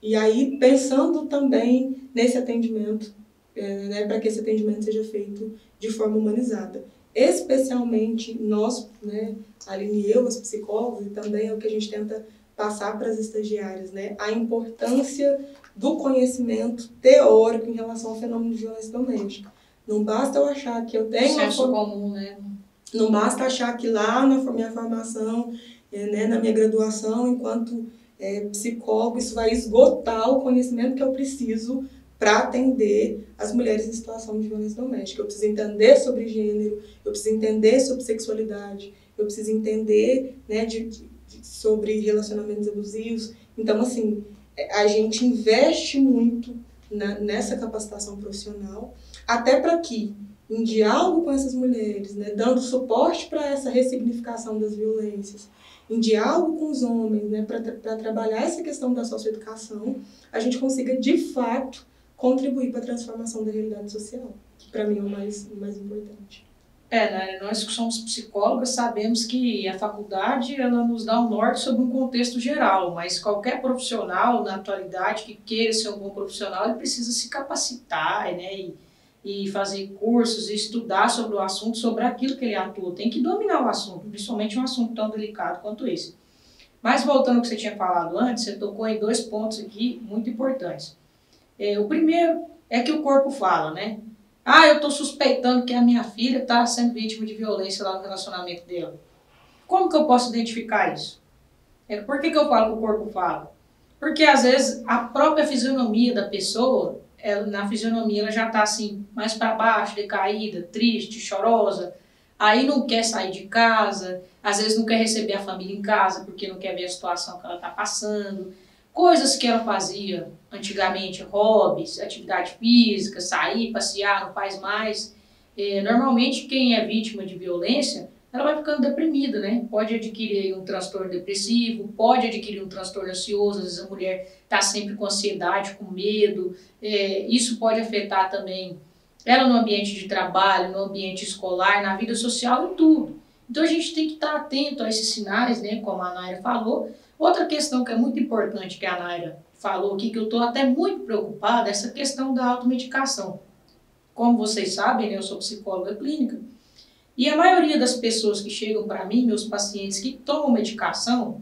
E aí, pensando também nesse atendimento, né, para que esse atendimento seja feito de forma humanizada. Especialmente nós, né, Aline e eu, as psicólogas, e também é o que a gente tenta passar para as estagiárias, né, a importância do conhecimento teórico em relação ao fenômeno de violência doméstica. Não basta eu achar que eu tenho... Senso comum, né? Não basta achar que lá na minha formação, né, na minha graduação, enquanto psicólogo, isso vai esgotar o conhecimento que eu preciso para atender as mulheres em situação de violência doméstica. Eu preciso entender sobre gênero, eu preciso entender sobre sexualidade, eu preciso entender, né, sobre relacionamentos abusivos. Então, assim, a gente investe muito nessa capacitação profissional, até para que, em diálogo com essas mulheres, né, dando suporte para essa ressignificação das violências, em diálogo com os homens, né, para trabalhar essa questão da socioeducação, a gente consiga, de fato, contribuir para a transformação da realidade social, que para mim é o mais importante. Né, nós que somos psicólogas sabemos que a faculdade ela nos dá um norte sobre um contexto geral, mas qualquer profissional na atualidade que queira ser um bom profissional, ele precisa se capacitar, né, e fazer cursos e estudar sobre o assunto, sobre aquilo que ele atua. Tem que dominar o assunto, principalmente um assunto tão delicado quanto esse. Mas voltando ao que você tinha falado antes, você tocou em 2 pontos aqui muito importantes. O primeiro é que o corpo fala, né? Eu estou suspeitando que a minha filha está sendo vítima de violência lá no relacionamento dela. Como que eu posso identificar isso? Por que eu falo que o corpo fala? Porque às vezes a própria fisionomia da pessoa, na fisionomia ela já está assim, mais para baixo, decaída, triste, chorosa, aí não quer sair de casa, às vezes não quer receber a família em casa porque não quer ver a situação que ela está passando. Coisas que ela fazia antigamente, hobbies, atividade física, sair, passear, não faz mais. Normalmente quem é vítima de violência, ela vai ficando deprimida, né? Pode adquirir um transtorno depressivo, pode adquirir um transtorno ansioso, às vezes a mulher está sempre com ansiedade, com medo. Isso pode afetar também ela no ambiente de trabalho, no ambiente escolar, na vida social e tudo. Então a gente tem que estar atento a esses sinais, né? Como a Naira falou. Outra questão que é muito importante que a Naira falou aqui, que eu estou até muito preocupada, é essa questão da automedicação. Como vocês sabem, né, eu sou psicóloga clínica, e a maioria das pessoas que chegam para mim, meus pacientes que tomam medicação,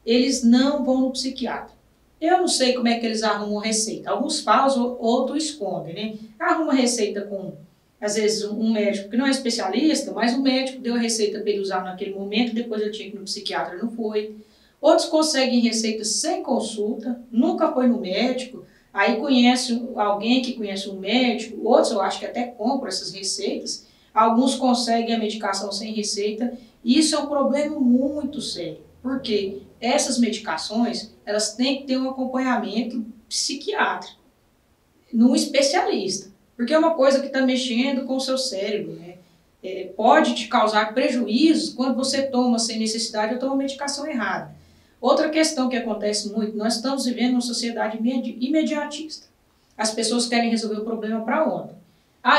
eles não vão no psiquiatra. Eu não sei como é que eles arrumam receita. Alguns falam, outros escondem, né? Arruma receita com, às vezes, um médico que não é especialista, mas o médico deu a receita para ele usar naquele momento, depois ele tinha que ir no psiquiatra, não foi. Outros conseguem receita sem consulta, nunca foi no médico, aí conhece alguém que conhece um médico, outros eu acho que até compram essas receitas, alguns conseguem a medicação sem receita, e isso é um problema muito sério, porque essas medicações, elas têm que ter um acompanhamento psiquiátrico, num especialista, porque é uma coisa que está mexendo com o seu cérebro, né? Pode te causar prejuízos quando você toma sem necessidade ou toma medicação errada. Outra questão que acontece muito, nós estamos vivendo uma sociedade imediatista. As pessoas querem resolver o problema para ontem.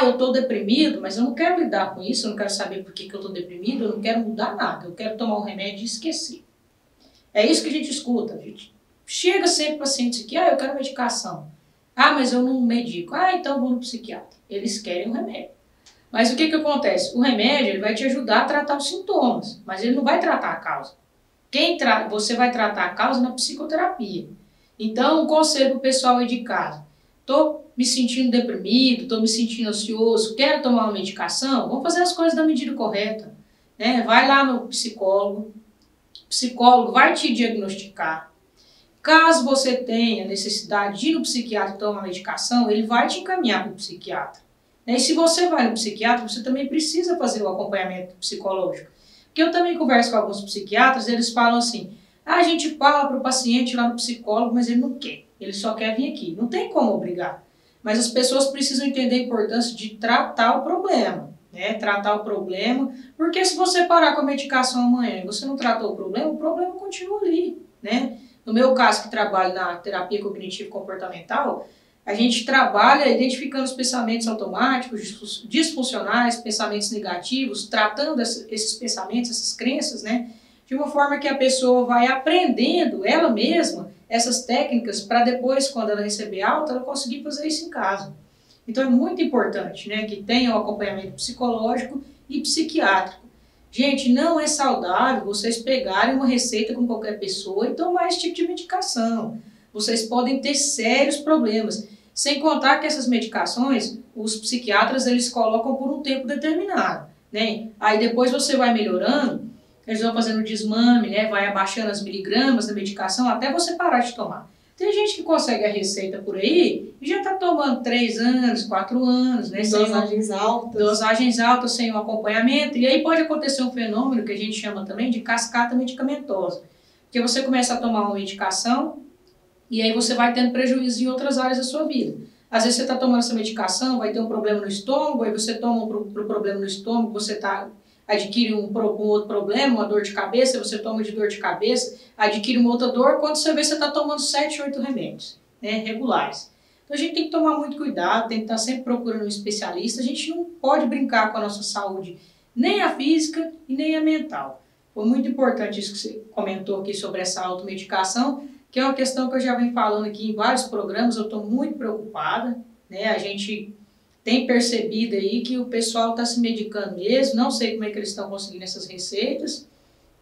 Eu estou deprimido, mas eu não quero lidar com isso, eu não quero saber por que eu estou deprimido, eu não quero mudar nada, eu quero tomar um remédio e esquecer. É isso que a gente escuta. A gente chega sempre pacientes aqui, eu quero medicação. Mas eu não medico. Então eu vou no psiquiatra. Eles querem um remédio. Mas o que acontece? O remédio ele vai te ajudar a tratar os sintomas, mas ele não vai tratar a causa. Você vai tratar a causa na psicoterapia. Então, um conselho para o pessoal aí de casa. Estou me sentindo deprimido, estou me sentindo ansioso, quero tomar uma medicação, vamos fazer as coisas da medida correta. Né? Vai lá no psicólogo, o psicólogo vai te diagnosticar. Caso você tenha necessidade de ir no psiquiatra tomar uma medicação, ele vai te encaminhar para o psiquiatra. E se você vai no psiquiatra, você também precisa fazer o acompanhamento psicológico. Porque eu também converso com alguns psiquiatras, eles falam assim, a gente fala para o paciente lá no psicólogo, mas ele não quer, ele só quer vir aqui. Não tem como obrigar. Mas as pessoas precisam entender a importância de tratar o problema, né? Tratar o problema, porque se você parar com a medicação amanhã e você não tratou o problema continua ali, né? No meu caso, que trabalho na terapia cognitivo-comportamental, A gente trabalha identificando os pensamentos automáticos, disfuncionais, pensamentos negativos, tratando esses pensamentos, essas crenças, né? De uma forma que a pessoa vai aprendendo ela mesma essas técnicas para depois, quando ela receber alta, ela conseguir fazer isso em casa. Então é muito importante, né, que tenha um acompanhamento psicológico e psiquiátrico. Gente, não é saudável vocês pegarem uma receita com qualquer pessoa e tomar esse tipo de medicação. Vocês podem ter sérios problemas. Sem contar que essas medicações, os psiquiatras, eles colocam por um tempo determinado, né? Aí depois você vai melhorando, eles vão fazendo desmame, né? Vai abaixando as miligramas da medicação até você parar de tomar. Tem gente que consegue a receita por aí e já está tomando 3 anos, 4 anos, né? Dosagens altas. Dosagens altas sem o acompanhamento. E aí pode acontecer um fenômeno que a gente chama também de cascata medicamentosa. Porque você começa a tomar uma medicação e aí você vai tendo prejuízo em outras áreas da sua vida. Às vezes você está tomando essa medicação, vai ter um problema no estômago, aí você toma pro problema no estômago, você adquire um outro problema, uma dor de cabeça, você toma de dor de cabeça, adquire uma outra dor, quando você vê, você está tomando 7, 8 remédios, né, regulares. Então a gente tem que tomar muito cuidado, tem que estar sempre procurando um especialista, a gente não pode brincar com a nossa saúde, nem a física e nem a mental. Foi muito importante isso que você comentou aqui sobre essa automedicação, que é uma questão que eu já venho falando aqui em vários programas, eu estou muito preocupada, né? A gente tem percebido aí que o pessoal está se medicando mesmo, não sei como é que eles estão conseguindo essas receitas,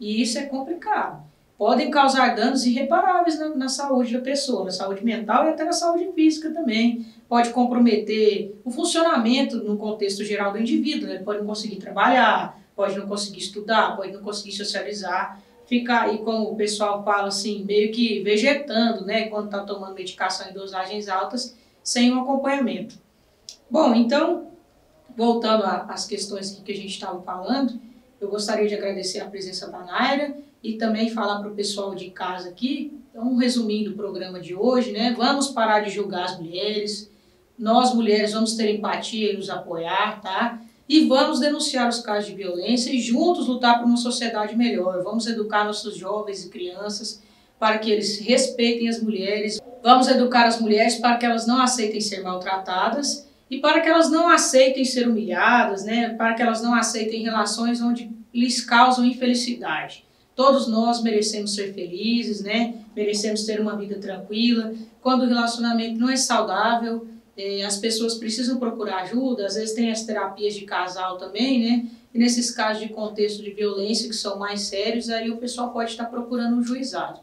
e isso é complicado. Podem causar danos irreparáveis na saúde da pessoa, na saúde mental e até na saúde física também. Pode comprometer o funcionamento no contexto geral do indivíduo, né? Ele pode não conseguir trabalhar, pode não conseguir estudar, pode não conseguir socializar, ficar aí, como o pessoal fala assim, meio que vegetando, né, quando está tomando medicação em dosagens altas, sem um acompanhamento. Bom, então, voltando às questões que a gente estava falando, eu gostaria de agradecer a presença da Naira e também falar para o pessoal de casa aqui, então, resumindo o programa de hoje, né, vamos parar de julgar as mulheres, nós mulheres vamos ter empatia e nos apoiar, tá? E vamos denunciar os casos de violência e juntos lutar por uma sociedade melhor. Vamos educar nossos jovens e crianças para que eles respeitem as mulheres. Vamos educar as mulheres para que elas não aceitem ser maltratadas e para que elas não aceitem ser humilhadas, né? Para que elas não aceitem relações onde lhes causam infelicidade. Todos nós merecemos ser felizes, né? Merecemos ter uma vida tranquila. Quando o relacionamento não é saudável, as pessoas precisam procurar ajuda, às vezes tem as terapias de casal também, né? E nesses casos de contexto de violência que são mais sérios, aí o pessoal pode estar procurando um juizado.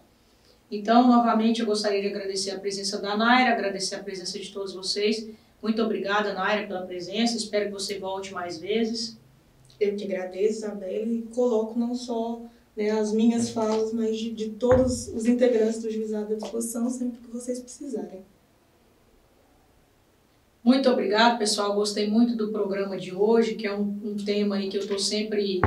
Então, novamente, eu gostaria de agradecer a presença da Naira, agradecer a presença de todos vocês. Muito obrigada, Naira, pela presença, espero que você volte mais vezes. Eu que agradeço, Isabela, e coloco não só, né, as minhas falas, mas de todos os integrantes do juizado à disposição, sempre que vocês precisarem. Muito obrigado, pessoal. Gostei muito do programa de hoje, que é um tema aí que eu estou sempre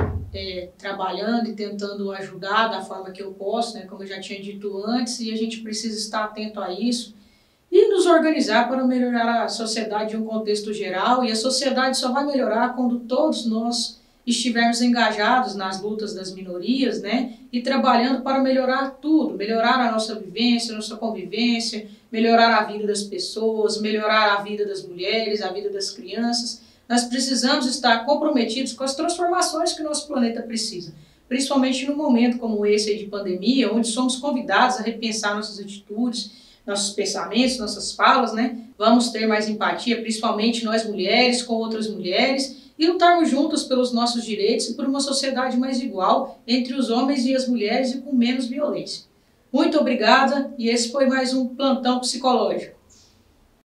trabalhando e tentando ajudar da forma que eu posso, né? Como eu já tinha dito antes, e a gente precisa estar atento a isso e nos organizar para melhorar a sociedade em um contexto geral. E a sociedade só vai melhorar quando todos nós estivermos engajados nas lutas das minorias, né? E trabalhando para melhorar tudo, melhorar a nossa vivência, a nossa convivência, melhorar a vida das pessoas, melhorar a vida das mulheres, a vida das crianças. Nós precisamos estar comprometidos com as transformações que o nosso planeta precisa, principalmente num momento como esse aí de pandemia, onde somos convidados a repensar nossas atitudes, nossos pensamentos, nossas falas, né? Vamos ter mais empatia, principalmente nós mulheres com outras mulheres, e lutarmos juntas pelos nossos direitos e por uma sociedade mais igual entre os homens e as mulheres e com menos violência. Muito obrigada e esse foi mais um Plantão Psicológico.